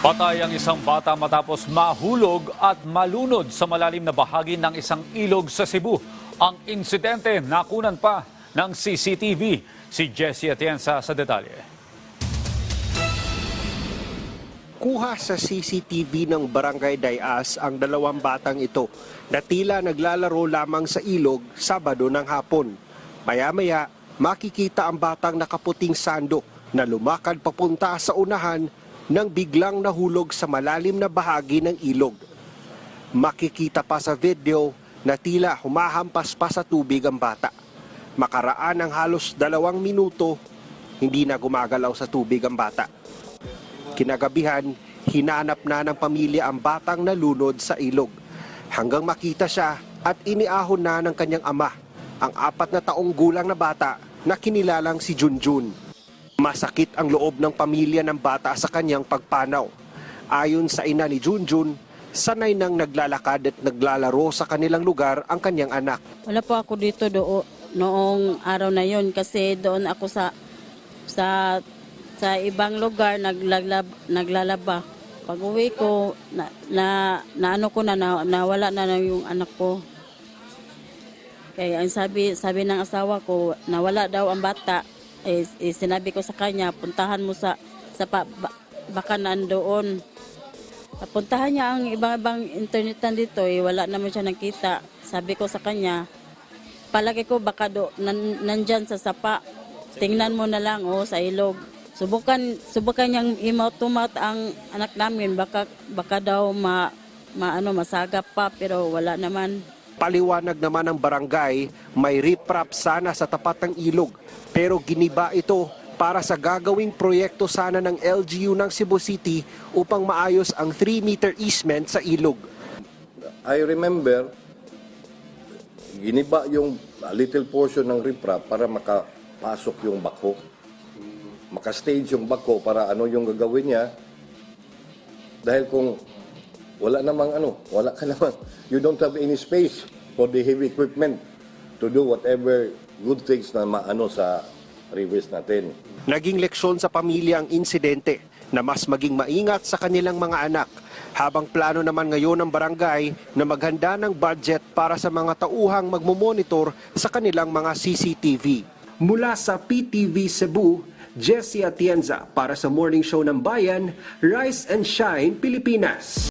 Patay ang isang bata matapos mahulog at malunod sa malalim na bahagi ng isang ilog sa Cebu. Ang insidente nakunan pa ng CCTV. Si Jessie Atienza sa detalye. Kuha sa CCTV ng Barangay Dayas ang dalawang batang ito na tila naglalaro lamang sa ilog Sabado ng hapon. Maya-maya, makikita ang batang nakaputing sando na lumakad papunta sa unahan nang biglang nahulog sa malalim na bahagi ng ilog. Makikita pa sa video na tila humahampas pa sa tubig ang bata. Makaraan ng halos 2 minuto, hindi na gumagalaw sa tubig ang bata. Kinagabihan, hinanap na ng pamilya ang batang nalunod sa ilog. Hanggang makita siya at iniahon na ng kanyang ama, ang 4 na taong gulang na bata na kinilalang si Junjun. Masakit ang loob ng pamilya ng bata sa kanyang pagpanaw. Ayon sa ina ni Junjun, sanay nang naglalakad at naglalaro sa kanilang lugar ang kanyang anak. Wala po ako dito noong araw na yon kasi doon ako sa ibang lugar naglalaba. Pag uwi ko, nawala na yung anak ko. Kaya ang sabi ng asawa ko, nawala daw ang bata. Sinabi ko sa kanya, puntahan mo baka nandoon. Puntahan niya ang ibang internetan dito, wala naman siya nakita. Sabi ko sa kanya, palagi ko baka nandyan sa sapa. Tingnan mo na lang sa ilog. Subukan niyang i-mouth-to-mouth ang anak namin, baka daw masagap pa, pero wala naman. Paliwanag naman ng barangay, may riprap sana sa tapat ng ilog, pero giniba ito para sa gagawing proyekto sana ng LGU ng Cebu City upang maayos ang 3-meter easement sa ilog. I remember, giniba yung little portion ng riprap para makapasok yung bako. Makastage yung bako para yung gagawin niya. Dahil kung wala ka namang, you don't have any space for the heavy equipment to do whatever good things na sa rivers natin. Naging leksyon sa pamilya ang insidente na mas maging maingat sa kanilang mga anak, habang plano naman ngayon ng barangay na maghanda ng budget para sa mga tauhang magmomonitor sa kanilang mga CCTV. Mula sa PTV Cebu, Jessie Atienza para sa Morning Show ng Bayan, Rise and Shine, Pilipinas.